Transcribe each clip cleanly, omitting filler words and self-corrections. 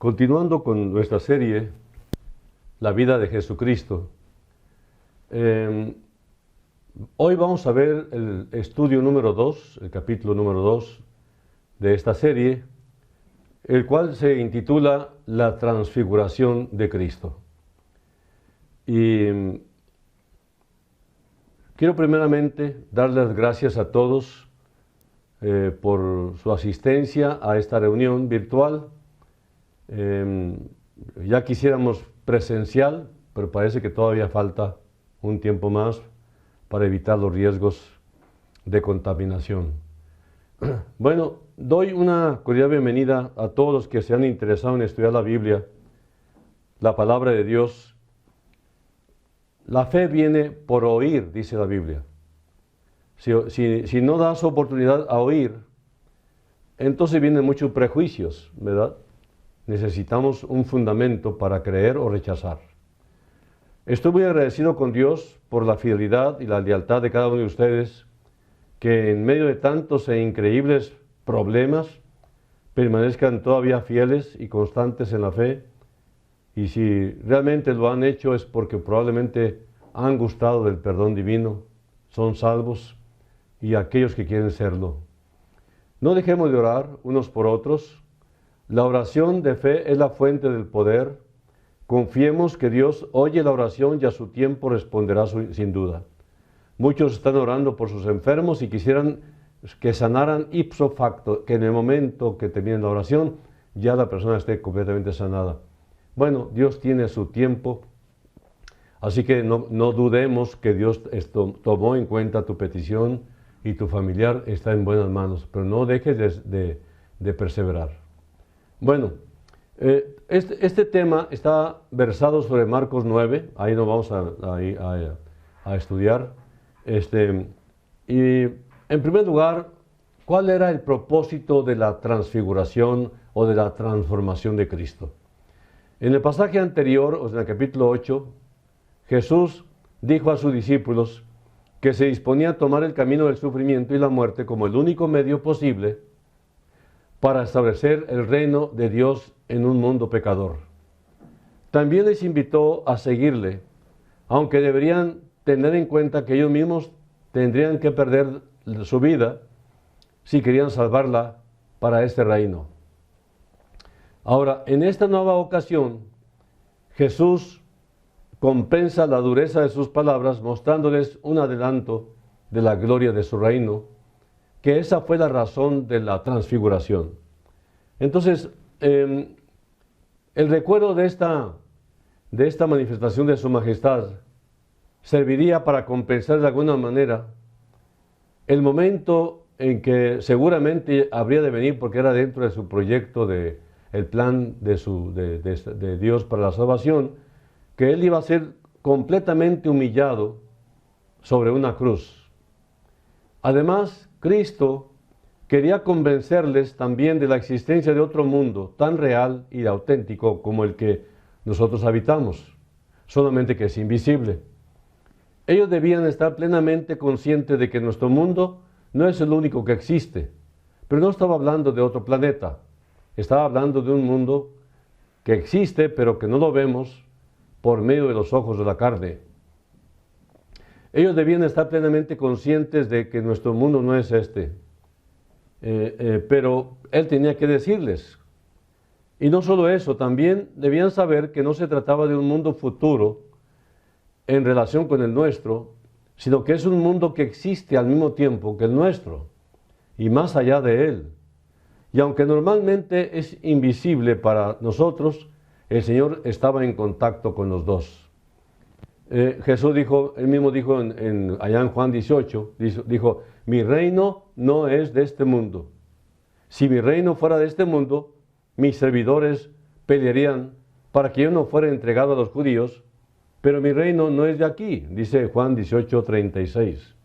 Continuando con nuestra serie, La vida de Jesucristo, hoy vamos a ver el estudio número 2, el capítulo número 2 de esta serie, el cual se intitula La transfiguración de Cristo. Y quiero primeramente dar las gracias a todos por su asistencia a esta reunión virtual. Ya quisiéramos presencial, pero parece que todavía falta un tiempo más para evitar los riesgos de contaminación. Bueno, doy una cordial bienvenida a todos los que se han interesado en estudiar la Biblia, la palabra de Dios. La fe viene por oír, dice la Biblia. Si no das oportunidad a oír, entonces vienen muchos prejuicios, ¿verdad? Necesitamos un fundamento para creer o rechazar. Estoy muy agradecido con Dios por la fidelidad y la lealtad de cada uno de ustedes, que en medio de tantos e increíbles problemas permanezcan todavía fieles y constantes en la fe. Y si realmente lo han hecho es porque probablemente han gustado del perdón divino, son salvos, y aquellos que quieren serlo. No dejemos de orar unos por otros. La oración de fe es la fuente del poder. Confiemos que Dios oye la oración y a su tiempo responderá sin duda. Muchos están orando por sus enfermos y quisieran que sanaran ipso facto, que en el momento que termine la oración ya la persona esté completamente sanada. Bueno, Dios tiene su tiempo, así que no dudemos que Dios tomó en cuenta tu petición y tu familiar está en buenas manos, pero no dejes de perseverar. Bueno, este tema está versado sobre Marcos 9, ahí nos vamos a estudiar. Y en primer lugar, ¿cuál era el propósito de la transfiguración o de la transformación de Cristo? En el pasaje anterior, o sea, en el capítulo 8, Jesús dijo a sus discípulos que se disponía a tomar el camino del sufrimiento y la muerte como el único medio posible para establecer el reino de Dios en un mundo pecador. También les invitó a seguirle, aunque deberían tener en cuenta que ellos mismos tendrían que perder su vida si querían salvarla para este reino. Ahora, en esta nueva ocasión, Jesús compensa la dureza de sus palabras mostrándoles un adelanto de la gloria de su reino, que esa fue la razón de la transfiguración. Entonces, el recuerdo de esta manifestación de su majestad serviría para compensar de alguna manera el momento en que seguramente habría de venir, porque era dentro de su proyecto, el plan de Dios para la salvación, que Él iba a ser completamente humillado sobre una cruz. Además, Cristo quería convencerles también de la existencia de otro mundo tan real y auténtico como el que nosotros habitamos, solamente que es invisible. Ellos debían estar plenamente conscientes de que nuestro mundo no es el único que existe, pero no estaba hablando de otro planeta, estaba hablando de un mundo que existe, pero que no lo vemos por medio de los ojos de la carne. Ellos debían estar plenamente conscientes de que nuestro mundo no es este, pero Él tenía que decirles. Y no solo eso, también debían saber que no se trataba de un mundo futuro en relación con el nuestro, sino que es un mundo que existe al mismo tiempo que el nuestro, y más allá de él. Y aunque normalmente es invisible para nosotros, el Señor estaba en contacto con los dos. Jesús dijo, él mismo dijo allá en Juan 18, dijo, mi reino no es de este mundo. Si mi reino fuera de este mundo, mis servidores pelearían para que yo no fuera entregado a los judíos, pero mi reino no es de aquí, dice Juan 18:36.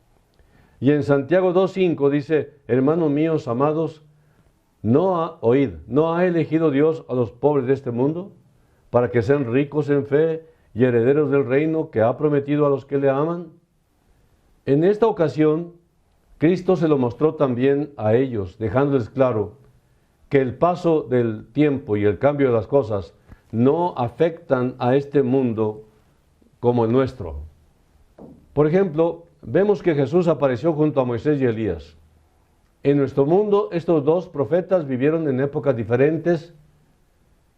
Y en Santiago 2:5 dice, hermanos míos amados, ¿no ha elegido Dios a los pobres de este mundo para que sean ricos en fe y herederos del reino que ha prometido a los que le aman? En esta ocasión, Cristo se lo mostró también a ellos, dejándoles claro que el paso del tiempo y el cambio de las cosas no afectan a este mundo como el nuestro. Por ejemplo, vemos que Jesús apareció junto a Moisés y Elías. En nuestro mundo, estos dos profetas vivieron en épocas diferentes,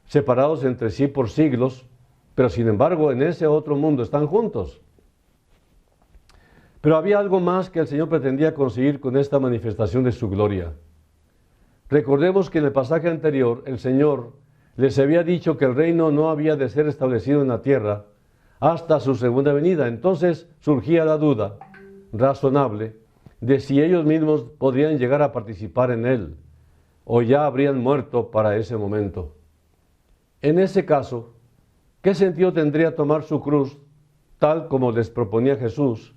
separados entre sí por siglos, pero sin embargo en ese otro mundo están juntos. Pero había algo más que el Señor pretendía conseguir con esta manifestación de su gloria. Recordemos que en el pasaje anterior el Señor les había dicho que el reino no había de ser establecido en la tierra hasta su segunda venida. Entonces surgía la duda razonable de si ellos mismos podrían llegar a participar en él o ya habrían muerto para ese momento. En ese caso, ¿qué sentido tendría tomar su cruz tal como les proponía Jesús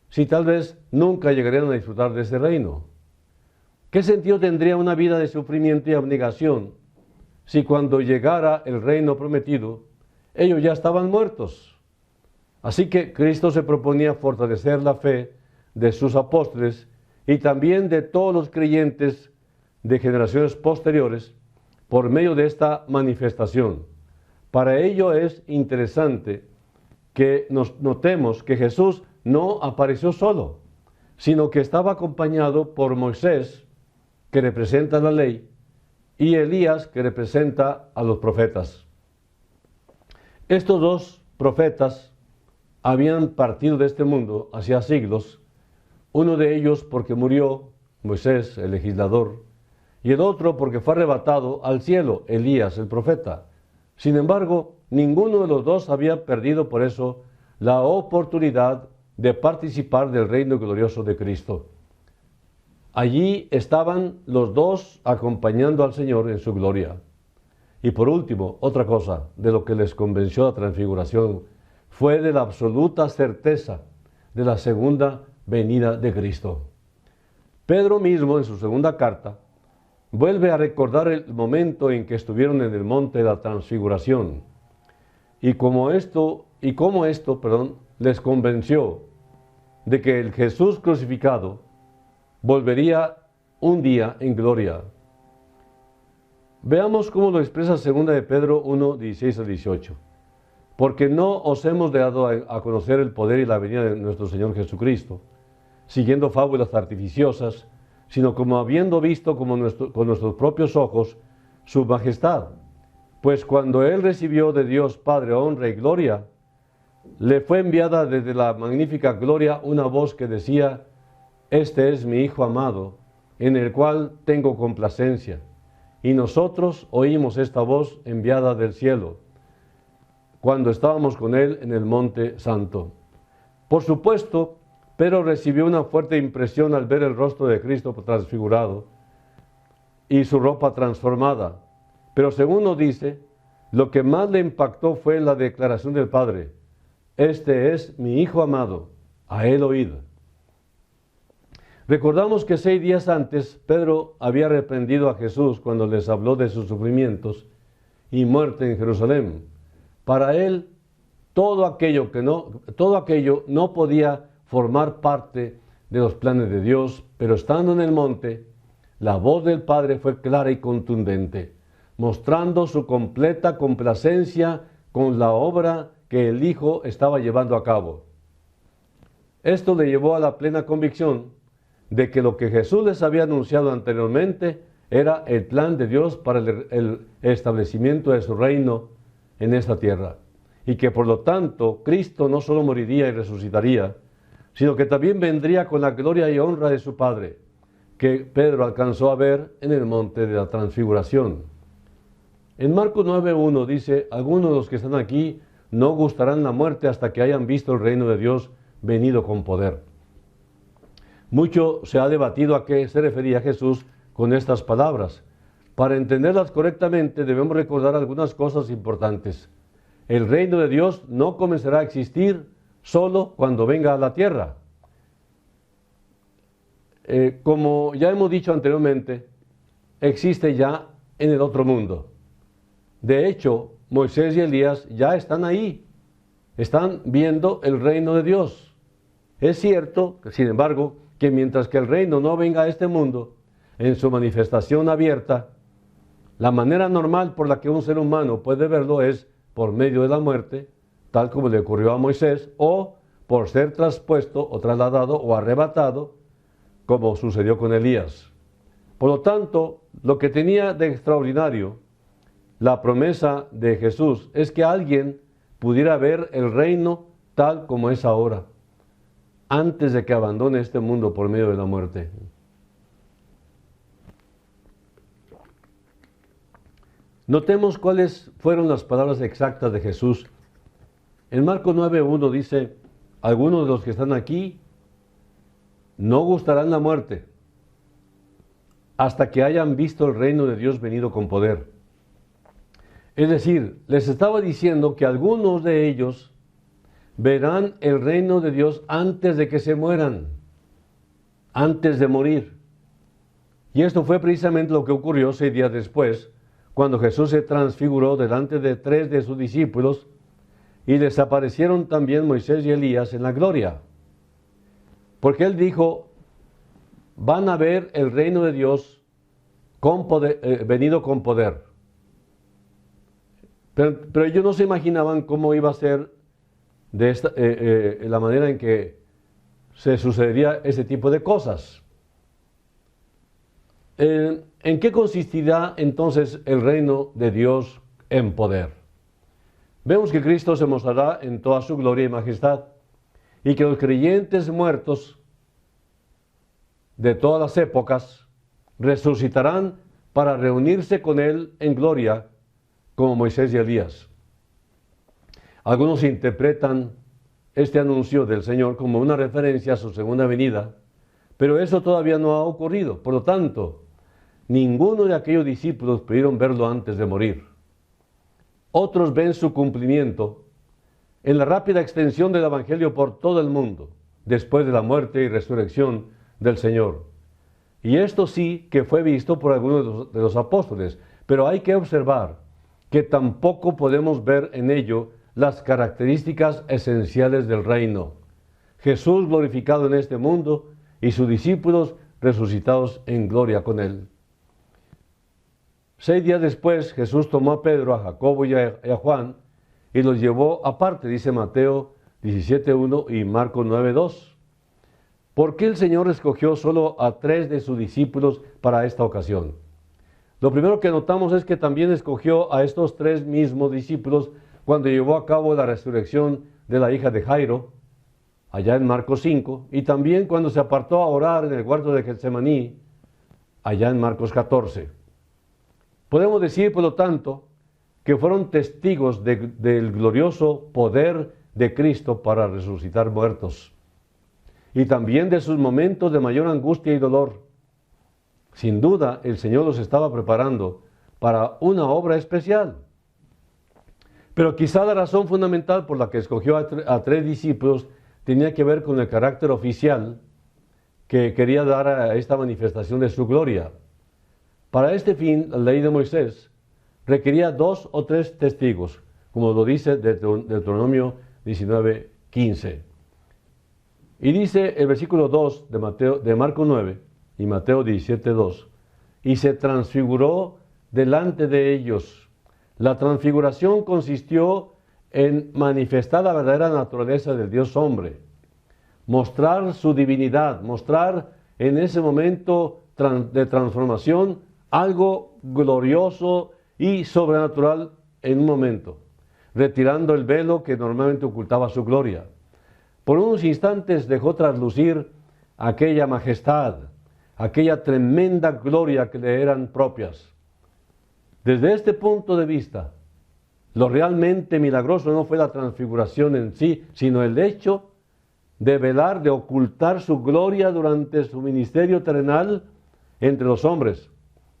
si tal vez nunca llegarían a disfrutar de ese reino? ¿Qué sentido tendría una vida de sufrimiento y abnegación si cuando llegara el reino prometido, ellos ya estaban muertos? Así que Cristo se proponía fortalecer la fe de sus apóstoles y también de todos los creyentes de generaciones posteriores por medio de esta manifestación. Para ello es interesante que nos notemos que Jesús no apareció solo, sino que estaba acompañado por Moisés, que representa la ley, y Elías, que representa a los profetas. Estos dos profetas habían partido de este mundo hacía siglos, uno de ellos porque murió, Moisés, el legislador, y el otro porque fue arrebatado al cielo, Elías, el profeta. Sin embargo, ninguno de los dos había perdido por eso la oportunidad de participar del reino glorioso de Cristo. Allí estaban los dos acompañando al Señor en su gloria. Y por último, otra cosa de lo que les convenció la transfiguración fue de la absoluta certeza de la segunda venida de Cristo. Pedro mismo, en su segunda carta, vuelve a recordar el momento en que estuvieron en el monte de la transfiguración y cómo esto les convenció de que el Jesús crucificado volvería un día en gloria. Veamos cómo lo expresa 2 de Pedro 1, 16 al 18. Porque no os hemos dado a conocer el poder y la venida de nuestro Señor Jesucristo, siguiendo fábulas artificiosas, sino como habiendo visto con nuestros propios ojos su majestad. Pues cuando Él recibió de Dios Padre honra y gloria, le fue enviada desde la magnífica gloria una voz que decía: Este es mi Hijo amado, en el cual tengo complacencia. Y nosotros oímos esta voz enviada del cielo, cuando estábamos con Él en el Monte Santo. Por supuesto, Pedro recibió una fuerte impresión al ver el rostro de Cristo transfigurado y su ropa transformada. Pero según nos dice, lo que más le impactó fue la declaración del Padre: Este es mi Hijo amado, a Él oíd. Recordamos que 6 días antes Pedro había reprendido a Jesús cuando les habló de sus sufrimientos y muerte en Jerusalén. Para él, todo aquello no podía formar parte de los planes de Dios, pero estando en el monte, la voz del Padre fue clara y contundente, mostrando su completa complacencia con la obra que el Hijo estaba llevando a cabo. Esto le llevó a la plena convicción de que lo que Jesús les había anunciado anteriormente era el plan de Dios para el establecimiento de su reino en esta tierra, y que por lo tanto Cristo no solo moriría y resucitaría, sino que también vendría con la gloria y honra de su Padre, que Pedro alcanzó a ver en el monte de la transfiguración. En Marcos 9:1 dice: algunos de los que están aquí no gustarán la muerte hasta que hayan visto el reino de Dios venido con poder. Mucho se ha debatido a qué se refería Jesús con estas palabras. Para entenderlas correctamente debemos recordar algunas cosas importantes. El reino de Dios no comenzará a existir solo cuando venga a la tierra. Como ya hemos dicho anteriormente, existe ya en el otro mundo. De hecho, Moisés y Elías ya están ahí, están viendo el reino de Dios. Es cierto, sin embargo, que mientras que el reino no venga a este mundo, en su manifestación abierta, La manera normal por la que un ser humano puede verlo es por medio de la muerte, tal como le ocurrió a Moisés, o por ser traspuesto o trasladado o arrebatado, como sucedió con Elías. Por lo tanto, lo que tenía de extraordinario la promesa de Jesús es que alguien pudiera ver el reino tal como es ahora, antes de que abandone este mundo por medio de la muerte. Notemos cuáles fueron las palabras exactas de Jesús. En Marcos 9:1 dice: algunos de los que están aquí no gustarán la muerte hasta que hayan visto el reino de Dios venido con poder. Es decir, les estaba diciendo que algunos de ellos verán el reino de Dios antes de que se mueran, antes de morir. Y esto fue precisamente lo que ocurrió 6 días después, cuando Jesús se transfiguró delante de 3 de sus discípulos y les aparecieron también Moisés y Elías en la gloria. Porque Él dijo: van a ver el reino de Dios con poder, venido con poder. Pero ellos no se imaginaban cómo iba a ser de la manera en que se sucedería ese tipo de cosas. ¿En qué consistirá entonces el reino de Dios en poder? Vemos que Cristo se mostrará en toda su gloria y majestad, y que los creyentes muertos de todas las épocas resucitarán para reunirse con Él en gloria, como Moisés y Elías. Algunos interpretan este anuncio del Señor como una referencia a su segunda venida, pero eso todavía no ha ocurrido. Por lo tanto, ninguno de aquellos discípulos pudieron verlo antes de morir. Otros ven su cumplimiento en la rápida extensión del Evangelio por todo el mundo, después de la muerte y resurrección del Señor. Y esto sí que fue visto por algunos de los apóstoles, pero hay que observar que tampoco podemos ver en ello las características esenciales del reino. Jesús glorificado en este mundo y sus discípulos resucitados en gloria con Él. 6 días después, Jesús tomó a Pedro, a Jacobo y a Juan y los llevó aparte, dice Mateo 17:1 y Marcos 9:2. ¿Por qué el Señor escogió solo a 3 de sus discípulos para esta ocasión? Lo primero que notamos es que también escogió a estos 3 mismos discípulos cuando llevó a cabo la resurrección de la hija de Jairo, allá en Marcos 5, y también cuando se apartó a orar en el huerto de Getsemaní, allá en Marcos 14. Podemos decir, por lo tanto, que fueron testigos del glorioso poder de Cristo para resucitar muertos, y también de sus momentos de mayor angustia y dolor. Sin duda, el Señor los estaba preparando para una obra especial. Pero quizá la razón fundamental por la que escogió a 3 discípulos tenía que ver con el carácter oficial que quería dar a esta manifestación de su gloria. Para este fin, la ley de Moisés requería 2 o 3 testigos, como lo dice Deuteronomio 19:15. Y dice el versículo 2 de Marcos 9 y Mateo 17:2, y se transfiguró delante de ellos. La transfiguración consistió en manifestar la verdadera naturaleza del Dios hombre, mostrar su divinidad, mostrar en ese momento de transformación algo glorioso y sobrenatural en un momento, retirando el velo que normalmente ocultaba su gloria. Por unos instantes dejó traslucir aquella majestad, aquella tremenda gloria que le eran propias. Desde este punto de vista, lo realmente milagroso no fue la transfiguración en sí, sino el hecho de velar, de ocultar su gloria durante su ministerio terrenal entre los hombres,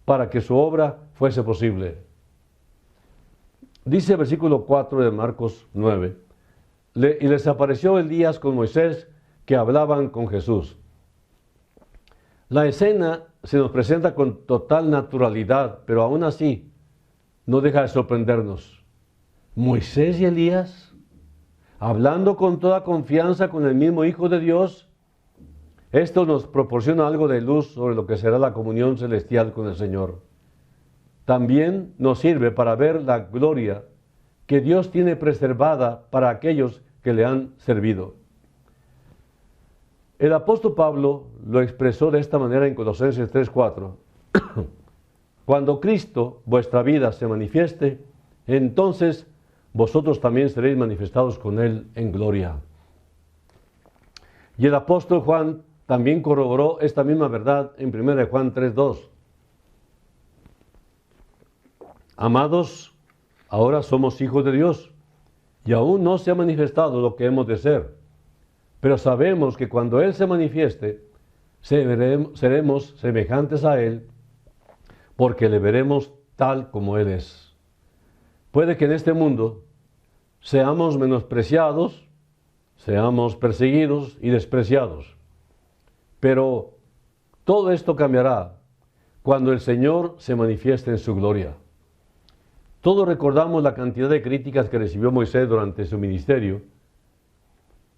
para que su obra fuese posible. Dice el versículo 4 de Marcos 9, y les apareció Elías con Moisés, que hablaban con Jesús. La escena se nos presenta con total naturalidad, pero aún así no deja de sorprendernos. Moisés y Elías, hablando con toda confianza con el mismo Hijo de Dios, esto nos proporciona algo de luz sobre lo que será la comunión celestial con el Señor. también nos sirve para ver la gloria que Dios tiene preservada para aquellos que le han servido. El apóstol Pablo lo expresó de esta manera en Colosenses 3:4. Cuando Cristo, vuestra vida, se manifieste, entonces vosotros también seréis manifestados con Él en gloria. Y el apóstol Juan también corroboró esta misma verdad en 1 Juan 3:2. Amados, ahora somos hijos de Dios, y aún no se ha manifestado lo que hemos de ser. Pero sabemos que cuando Él se manifieste, seremos semejantes a Él, porque le veremos tal como Él es. Puede que en este mundo seamos menospreciados, seamos perseguidos y despreciados. Pero todo esto cambiará cuando el Señor se manifieste en su gloria. Todos recordamos la cantidad de críticas que recibió Moisés durante su ministerio,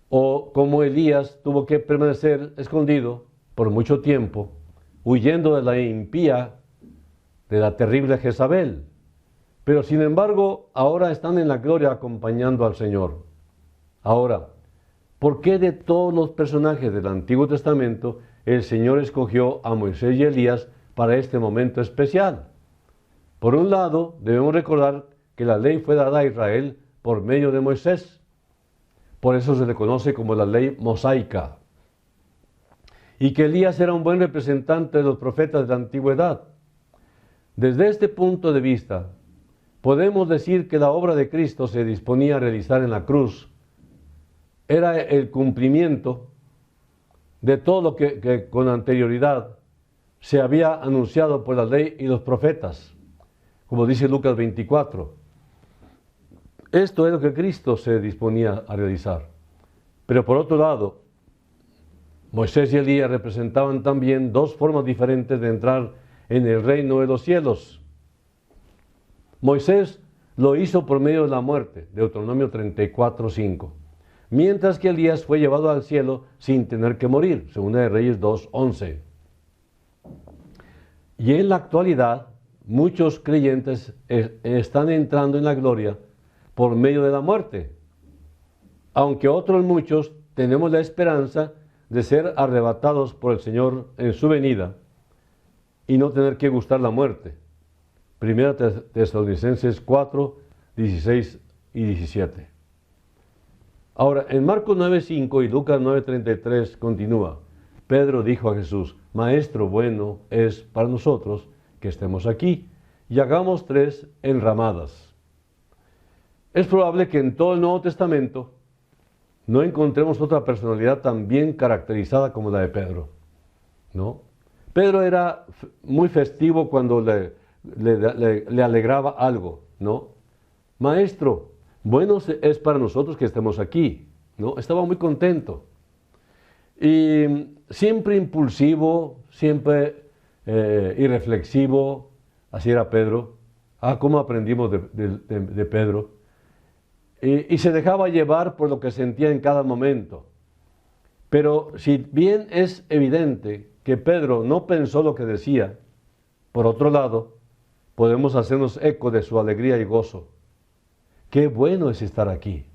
o cómo Elías tuvo que permanecer escondido por mucho tiempo, huyendo de la impía, de la terrible Jezabel. Pero sin embargo, ahora están en la gloria acompañando al Señor. Ahora, ¿por qué de todos los personajes del Antiguo Testamento el Señor escogió a Moisés y Elías para este momento especial? Por un lado, debemos recordar que la ley fue dada a Israel por medio de Moisés. Por eso se le conoce como la ley mosaica. Y que Elías era un buen representante de los profetas de la antigüedad. Desde este punto de vista, podemos decir que la obra de Cristo se disponía a realizar en la cruz. Era el cumplimiento de todo lo que con anterioridad se había anunciado por la ley y los profetas, como dice Lucas 24. Esto es lo que Cristo se disponía a realizar. Pero por otro lado, Moisés y Elías representaban también dos formas diferentes de entrar en el reino de los cielos. Moisés lo hizo por medio de la muerte, Deuteronomio 34:5, mientras que Elías fue llevado al cielo sin tener que morir, Segunda de Reyes 2:11. Y en la actualidad, muchos creyentes están entrando en la gloria por medio de la muerte, aunque otros muchos tenemos la esperanza de ser arrebatados por el Señor en su venida y no tener que gustar la muerte. Primera Tesalonicenses 4, 16 y 17. Ahora, en Marcos 9:5 y Lucas 9:33 continúa. Pedro dijo a Jesús: Maestro, bueno es para nosotros que estemos aquí y hagamos 3 enramadas. Es probable que en todo el Nuevo Testamento no encontremos otra personalidad tan bien caracterizada como la de Pedro, ¿no? Pedro era muy festivo cuando le alegraba algo, ¿no? Maestro, bueno es para nosotros que estemos aquí, ¿no? Estaba muy contento. Y siempre impulsivo, siempre irreflexivo, así era Pedro. ¿Cómo aprendimos de Pedro? Y se dejaba llevar por lo que sentía en cada momento. Pero si bien es evidente que Pedro no pensó lo que decía, por otro lado, podemos hacernos eco de su alegría y gozo. Qué bueno es estar aquí.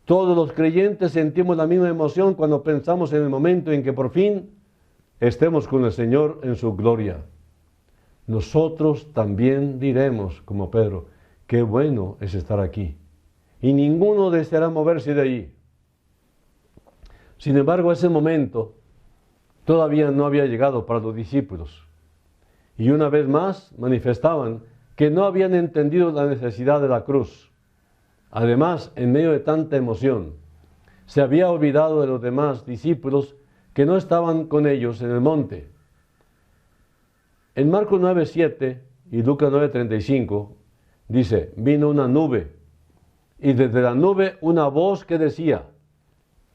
Todos los creyentes sentimos la misma emoción cuando pensamos en el momento en que por fin estemos con el Señor en su gloria. Nosotros también diremos, como Pedro, qué bueno es estar aquí. Y ninguno deseará moverse de allí. Sin embargo, ese momento todavía no había llegado para los discípulos. Y una vez más manifestaban que no habían entendido la necesidad de la cruz. Además, en medio de tanta emoción, se había olvidado de los demás discípulos que no estaban con ellos en el monte. En Marcos 9:7 y Lucas 9:35 dice: vino una nube, y desde la nube una voz que decía: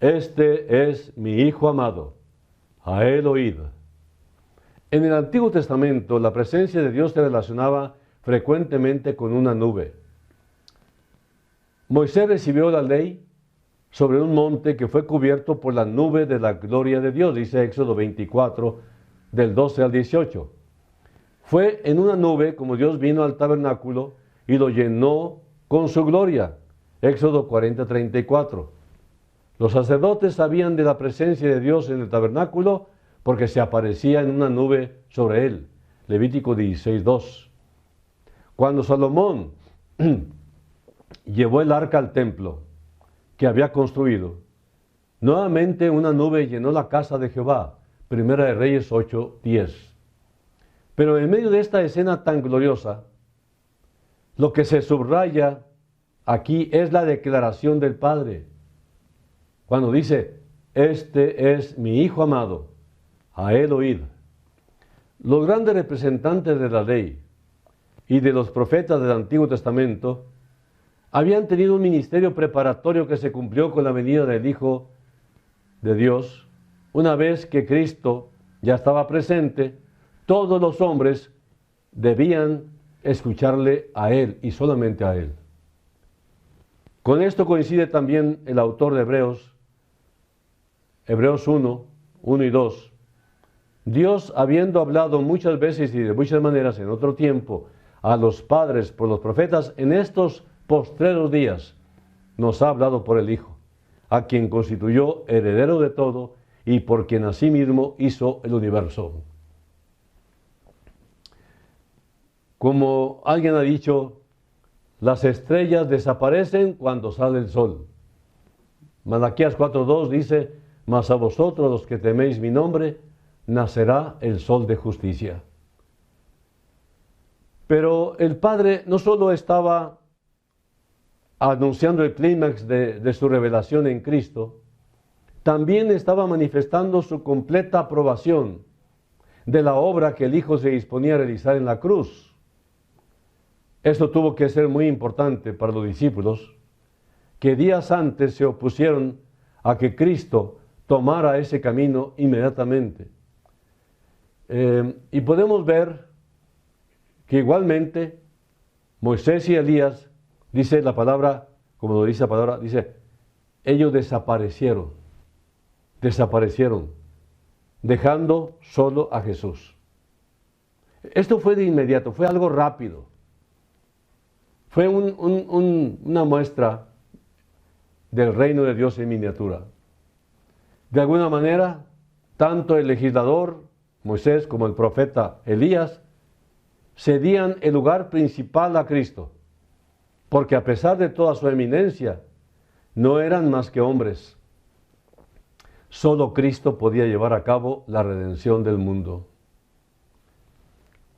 Este es mi Hijo amado, a él oíd. En el Antiguo Testamento, la presencia de Dios se relacionaba frecuentemente con una nube. Moisés recibió la ley sobre un monte que fue cubierto por la nube de la gloria de Dios, dice Éxodo 24, del 12 al 18. Fue en una nube como Dios vino al tabernáculo y lo llenó con su gloria. Éxodo 40:34. Los sacerdotes sabían de la presencia de Dios en el tabernáculo porque se aparecía en una nube sobre él. Levítico 16:2. Cuando Salomón llevó el arca al templo que había construido, nuevamente una nube llenó la casa de Jehová. Primera de Reyes 8:10. Pero en medio de esta escena tan gloriosa, lo que se subraya aquí es la declaración del Padre. Cuando dice, este es mi Hijo amado, a él oíd. Los grandes representantes de la ley y de los profetas del Antiguo Testamento habían tenido un ministerio preparatorio que se cumplió con la venida del Hijo de Dios. Una vez que Cristo ya estaba presente, todos los hombres debían escucharle a Él y solamente a Él. Con esto coincide también el autor de Hebreos 1 y 2. Dios, habiendo hablado muchas veces y de muchas maneras en otro tiempo a los padres por los profetas, en estos postreros días nos ha hablado por el Hijo, a quien constituyó heredero de todo y por quien asimismo hizo el universo. Como alguien ha dicho, las estrellas desaparecen cuando sale el sol. Malaquías 4:2 dice, mas a vosotros los que teméis mi nombre, nacerá el sol de justicia. Pero el Padre no solo estaba anunciando el clímax de su revelación en Cristo, también estaba manifestando su completa aprobación de la obra que el Hijo se disponía a realizar en la cruz. Esto tuvo que ser muy importante para los discípulos, que días antes se opusieron a que Cristo tomara ese camino inmediatamente. Y podemos ver que igualmente Moisés y Elías, dice la palabra, como lo dice la palabra, dice, ellos desaparecieron, dejando solo a Jesús. Esto fue de inmediato, fue algo rápido. Fue una muestra del reino de Dios en miniatura. De alguna manera, tanto el legislador Moisés como el profeta Elías cedían el lugar principal a Cristo, porque a pesar de toda su eminencia, no eran más que hombres. Solo Cristo podía llevar a cabo la redención del mundo.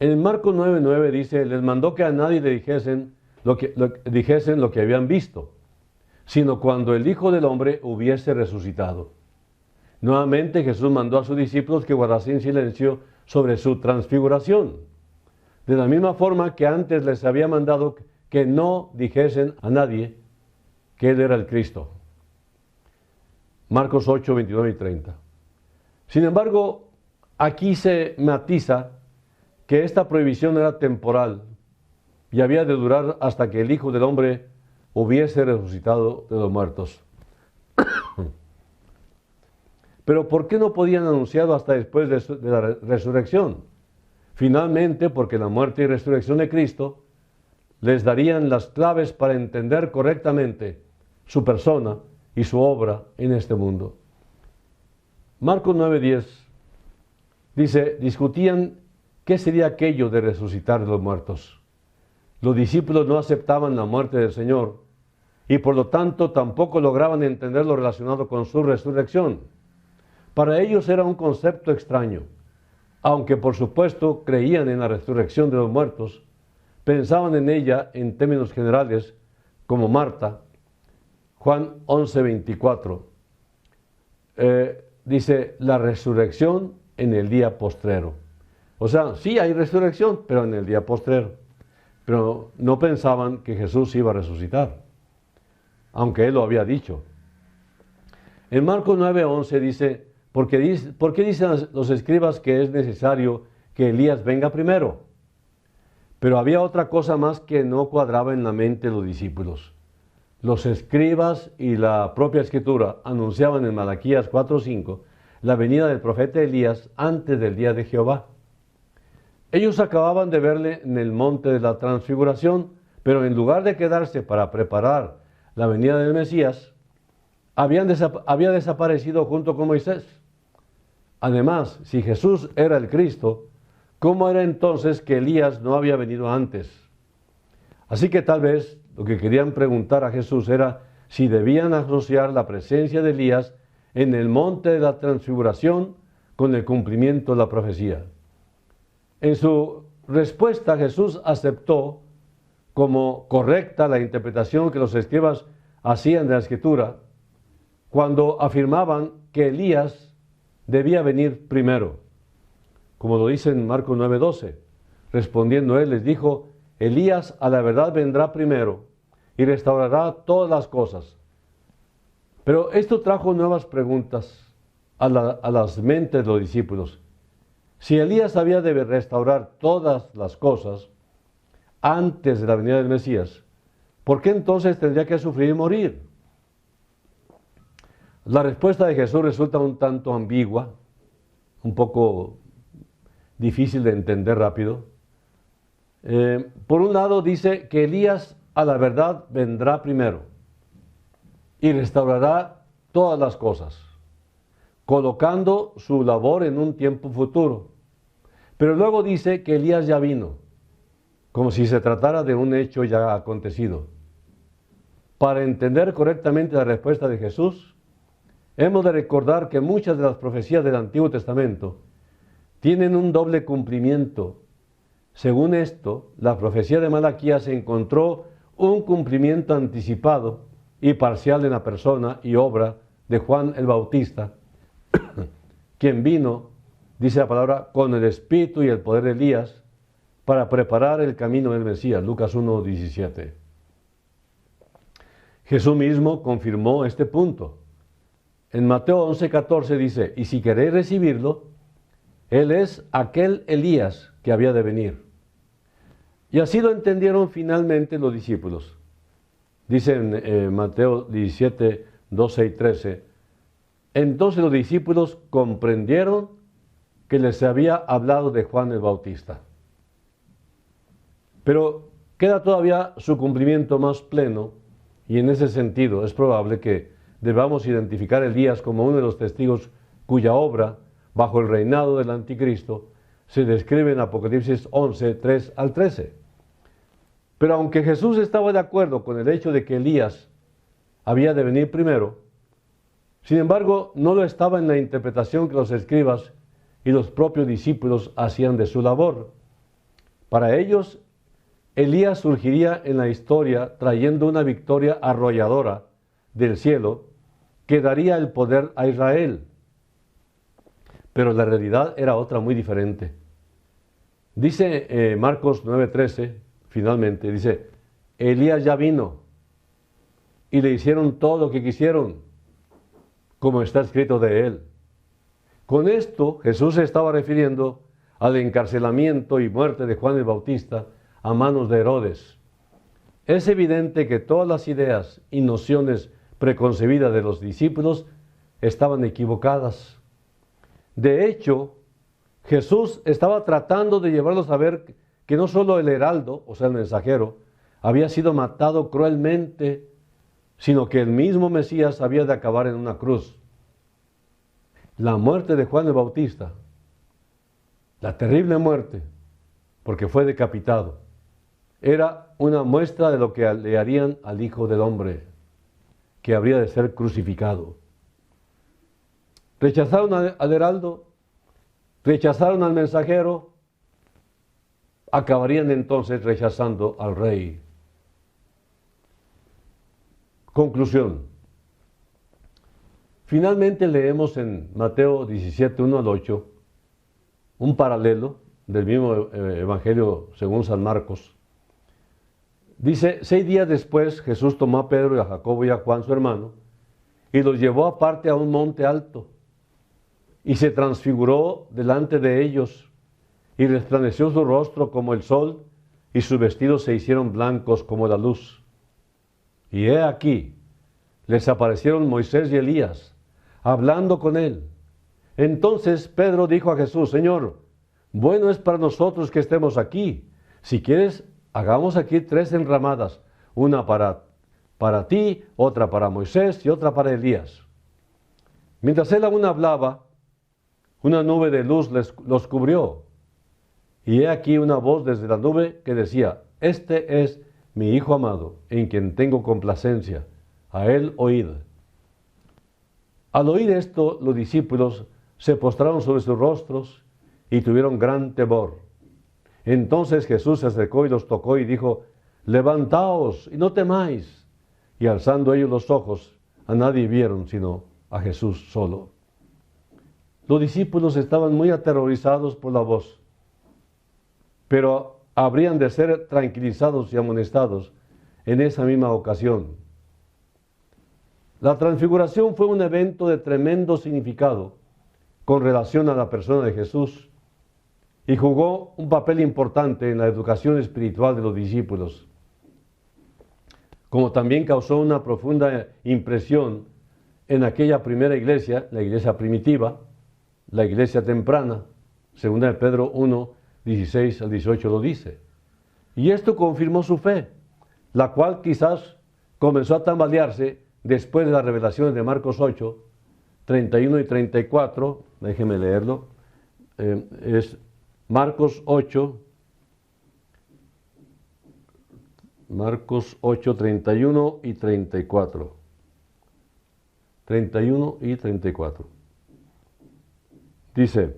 En Marcos 9:9 dice, les mandó que a nadie le dijesen lo que habían visto, sino cuando el Hijo del Hombre hubiese resucitado. Nuevamente Jesús mandó a sus discípulos que guardasen silencio sobre su transfiguración, de la misma forma que antes les había mandado que no dijesen a nadie que Él era el Cristo. Marcos 8:29 y 30. Sin embargo, aquí se matiza que esta prohibición era temporal y había de durar hasta que el Hijo del Hombre hubiese resucitado de los muertos. Pero ¿por qué no podían anunciarlo hasta después de la resurrección? Finalmente, porque la muerte y resurrección de Cristo les darían las claves para entender correctamente su persona y su obra en este mundo. Marcos 9:10 dice, discutían qué sería aquello de resucitar de los muertos. Los discípulos no aceptaban la muerte del Señor y por lo tanto tampoco lograban entender lo relacionado con su resurrección. Para ellos era un concepto extraño. Aunque por supuesto creían en la resurrección de los muertos, pensaban en ella en términos generales, como Marta. Juan 11:24 dice, la resurrección en el día postrero. O sea, sí hay resurrección, pero en el día postrero. Pero no pensaban que Jesús iba a resucitar, aunque Él lo había dicho. En Marcos 9:11 dice, ¿por qué dicen los escribas que es necesario que Elías venga primero? Pero había otra cosa más que no cuadraba en la mente de los discípulos. Los escribas y la propia Escritura anunciaban en Malaquías 4:5 la venida del profeta Elías antes del día de Jehová. Ellos acababan de verle en el monte de la transfiguración, pero en lugar de quedarse para preparar la venida del Mesías, había desaparecido junto con Moisés. Además, si Jesús era el Cristo, ¿cómo era entonces que Elías no había venido antes? Así que tal vez lo que querían preguntar a Jesús era si debían asociar la presencia de Elías en el monte de la transfiguración con el cumplimiento de la profecía. En su respuesta, Jesús aceptó como correcta la interpretación que los escribas hacían de la Escritura cuando afirmaban que Elías debía venir primero. Como lo dice en Marcos 9:12, respondiendo él les dijo: Elías a la verdad vendrá primero y restaurará todas las cosas. Pero esto trajo nuevas preguntas a las mentes de los discípulos. Si Elías había de restaurar todas las cosas antes de la venida del Mesías, ¿por qué entonces tendría que sufrir y morir? La respuesta de Jesús resulta un tanto ambigua, un poco difícil de entender rápido. Por un lado dice que Elías a la verdad vendrá primero y restaurará todas las cosas, colocando su labor en un tiempo futuro. Pero luego dice que Elías ya vino, como si se tratara de un hecho ya acontecido. Para entender correctamente la respuesta de Jesús, hemos de recordar que muchas de las profecías del Antiguo Testamento tienen un doble cumplimiento. Según esto, la profecía de Malaquías encontró un cumplimiento anticipado y parcial en la persona y obra de Juan el Bautista, quien vino, dice la palabra, con el espíritu y el poder de Elías para preparar el camino del Mesías. Lucas 1:17. Jesús mismo confirmó este punto. En Mateo 11:14 dice: y si queréis recibirlo, Él es aquel Elías que había de venir. Y así lo entendieron finalmente los discípulos. Dice en Mateo 17:12 y 13, entonces los discípulos comprendieron que les había hablado de Juan el Bautista. Pero queda todavía su cumplimiento más pleno, y en ese sentido es probable que debamos identificar a Elías como uno de los testigos cuya obra, bajo el reinado del anticristo, se describe en Apocalipsis 11, 3 al 13. Pero aunque Jesús estaba de acuerdo con el hecho de que Elías había de venir primero, sin embargo, no lo estaba en la interpretación que los escribas y los propios discípulos hacían de su labor. Para ellos, Elías surgiría en la historia trayendo una victoria arrolladora del cielo que daría el poder a Israel. Pero la realidad era otra muy diferente. Dice Marcos 9:13, finalmente, dice, Elías ya vino y le hicieron todo lo que quisieron, como está escrito de él. Con esto Jesús se estaba refiriendo al encarcelamiento y muerte de Juan el Bautista a manos de Herodes. Es evidente que todas las ideas y nociones preconcebidas de los discípulos estaban equivocadas. De hecho, Jesús estaba tratando de llevarlos a ver que no solo el heraldo, o sea, el mensajero, había sido matado cruelmente, sino que el mismo Mesías había de acabar en una cruz. La muerte de Juan el Bautista, la terrible muerte, porque fue decapitado, era una muestra de lo que le harían al Hijo del Hombre, que habría de ser crucificado. Rechazaron al heraldo, rechazaron al mensajero, acabarían entonces rechazando al Rey. Conclusión. Finalmente leemos en Mateo 17, 1 al 8, un paralelo del mismo Evangelio según San Marcos. Dice, 6 días después Jesús tomó a Pedro y a Jacobo y a Juan su hermano y los llevó aparte a un monte alto y se transfiguró delante de ellos y resplandeció su rostro como el sol y sus vestidos se hicieron blancos como la luz. Y he aquí, les aparecieron Moisés y Elías, hablando con él. Entonces Pedro dijo a Jesús, Señor, bueno es para nosotros que estemos aquí. Si quieres, hagamos aquí 3 enramadas, una para ti, otra para Moisés y otra para Elías. Mientras él aún hablaba, una nube de luz los cubrió. Y he aquí una voz desde la nube que decía, este es mi Hijo amado, en quien tengo complacencia, a él oíd. Al oír esto, los discípulos se postraron sobre sus rostros y tuvieron gran temor. Entonces Jesús se acercó y los tocó y dijo, levantaos y no temáis. Y alzando ellos los ojos, a nadie vieron sino a Jesús solo. Los discípulos estaban muy aterrorizados por la voz, pero habrían de ser tranquilizados y amonestados en esa misma ocasión. La transfiguración fue un evento de tremendo significado con relación a la persona de Jesús y jugó un papel importante en la educación espiritual de los discípulos, como también causó una profunda impresión en aquella primera iglesia, la iglesia primitiva, la iglesia temprana, segunda de Pedro 1, 16 al 18 lo dice. Y esto confirmó su fe, la cual quizás comenzó a tambalearse después de las revelaciones de Marcos 8, 31 y 34, déjeme leerlo, es Marcos 8, 31 y 34. 31 y 34. Dice,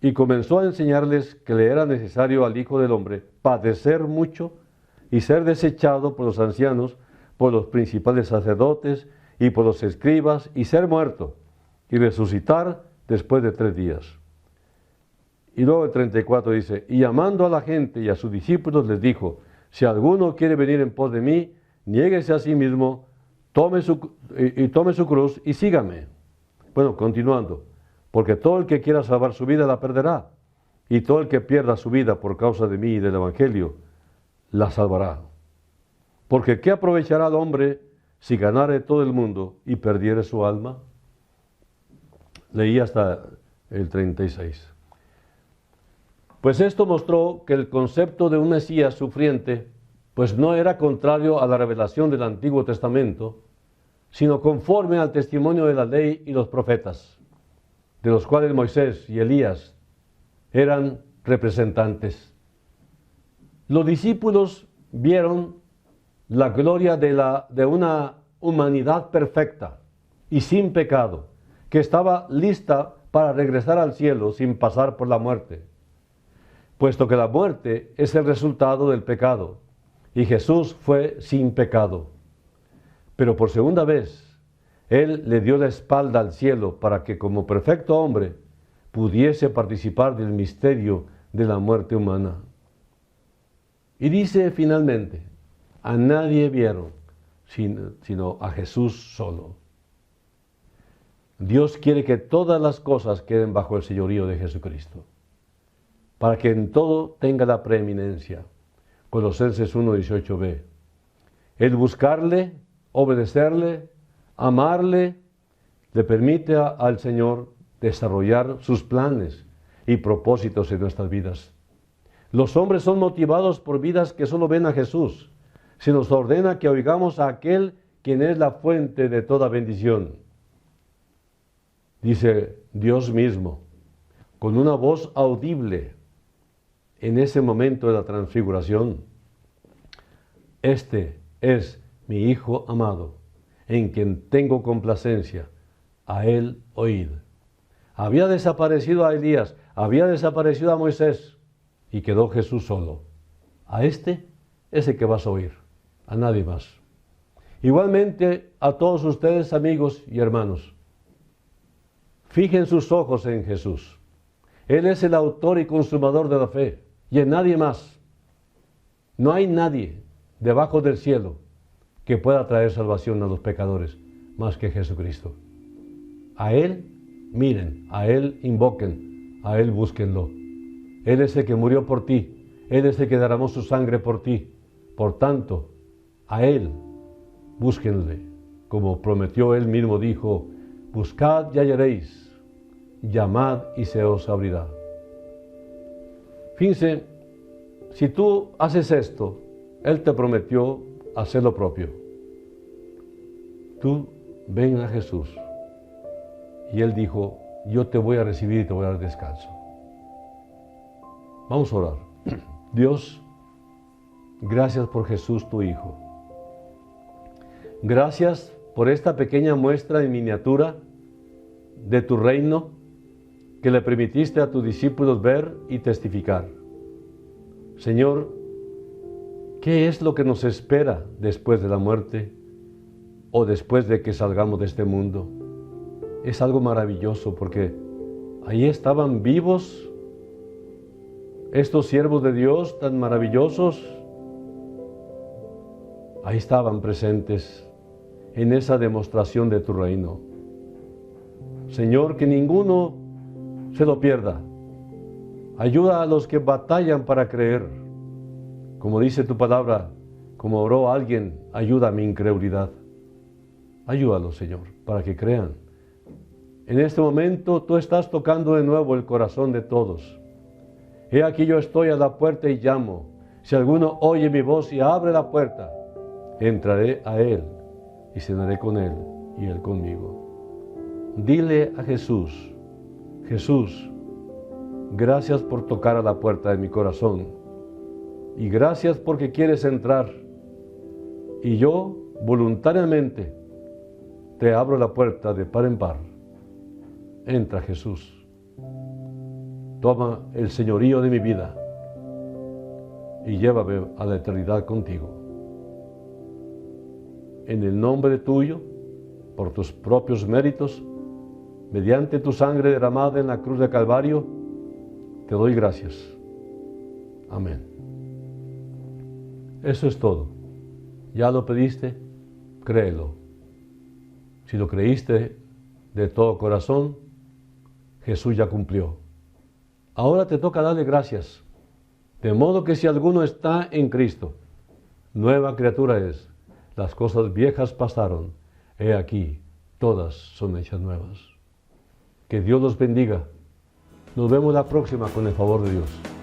y comenzó a enseñarles que le era necesario al Hijo del Hombre padecer mucho y ser desechado por los ancianos, por los principales sacerdotes y por los escribas, y ser muerto, y resucitar después de 3 días. Y luego el 34 dice, y llamando a la gente y a sus discípulos les dijo, si alguno quiere venir en pos de mí, niéguese a sí mismo, tome su cruz y sígame. Bueno, continuando, porque todo el que quiera salvar su vida la perderá, y todo el que pierda su vida por causa de mí y del Evangelio, la salvará. Porque ¿qué aprovechará el hombre si ganare todo el mundo y perdiere su alma? Leí hasta el 36. Pues esto mostró que el concepto de un Mesías sufriente pues no era contrario a la revelación del Antiguo Testamento, sino conforme al testimonio de la ley y los profetas, de los cuales Moisés y Elías eran representantes. Los discípulos vieron la gloria de una humanidad perfecta y sin pecado, que estaba lista para regresar al cielo sin pasar por la muerte, puesto que la muerte es el resultado del pecado, y Jesús fue sin pecado. Pero por segunda vez, Él le dio la espalda al cielo para que como perfecto hombre pudiese participar del misterio de la muerte humana. Y dice finalmente, a nadie vieron, sino a Jesús solo. Dios quiere que todas las cosas queden bajo el señorío de Jesucristo, para que en todo tenga la preeminencia. Colosenses 1:18b. El buscarle, obedecerle, amarle, le permite al Señor desarrollar sus planes y propósitos en nuestras vidas. Los hombres son motivados por vidas que solo ven a Jesús. Se nos ordena que oigamos a aquel quien es la fuente de toda bendición. Dice Dios mismo, con una voz audible en ese momento de la transfiguración, este es mi Hijo amado, en quien tengo complacencia, a él oíd. Había desaparecido a Elías, había desaparecido a Moisés, y quedó Jesús solo. A este es el que vas a oír, a nadie más. Igualmente a todos ustedes, amigos y hermanos, fijen sus ojos en Jesús. Él es el autor y consumador de la fe, y en nadie más. No hay nadie debajo del cielo que pueda traer salvación a los pecadores más que Jesucristo. A Él miren, a Él invoquen, a Él búsquenlo. Él es el que murió por ti, Él es el que derramó su sangre por ti. Por tanto, a Él búsquenle, como prometió Él mismo, dijo, buscad y hallaréis, llamad y se os abrirá. Fíjense, si tú haces esto, Él te prometió hacer lo propio. Tú ven a Jesús. Y Él dijo, yo te voy a recibir y te voy a dar descanso. Vamos a orar. Dios, gracias por Jesús tu Hijo. Gracias por esta pequeña muestra en miniatura de tu reino que le permitiste a tus discípulos ver y testificar. Señor, ¿qué es lo que nos espera después de la muerte o después de que salgamos de este mundo? Es algo maravilloso porque ahí estaban vivos estos siervos de Dios tan maravillosos. Ahí estaban presentes en esa demostración de tu reino. Señor, que ninguno se lo pierda. Ayuda a los que batallan para creer. Como dice tu palabra, como oró alguien, ayuda a mi incredulidad. Ayúdalos, Señor, para que crean. En este momento tú estás tocando de nuevo el corazón de todos. He aquí yo estoy a la puerta y llamo. Si alguno oye mi voz y abre la puerta, entraré a él y cenaré con él y él conmigo. Dile a Jesús, Jesús, gracias por tocar a la puerta de mi corazón y gracias porque quieres entrar. Y yo voluntariamente te abro la puerta de par en par. Entra, Jesús. Toma el señorío de mi vida y llévame a la eternidad contigo. En el nombre tuyo, por tus propios méritos, mediante tu sangre derramada en la cruz de Calvario, te doy gracias. Amén. Eso es todo. Ya lo pediste, créelo. Si lo creíste de todo corazón, Jesús ya cumplió. Ahora te toca darle gracias. De modo que si alguno está en Cristo, nueva criatura es. Las cosas viejas pasaron. He aquí, todas son hechas nuevas. Que Dios los bendiga. Nos vemos la próxima con el favor de Dios.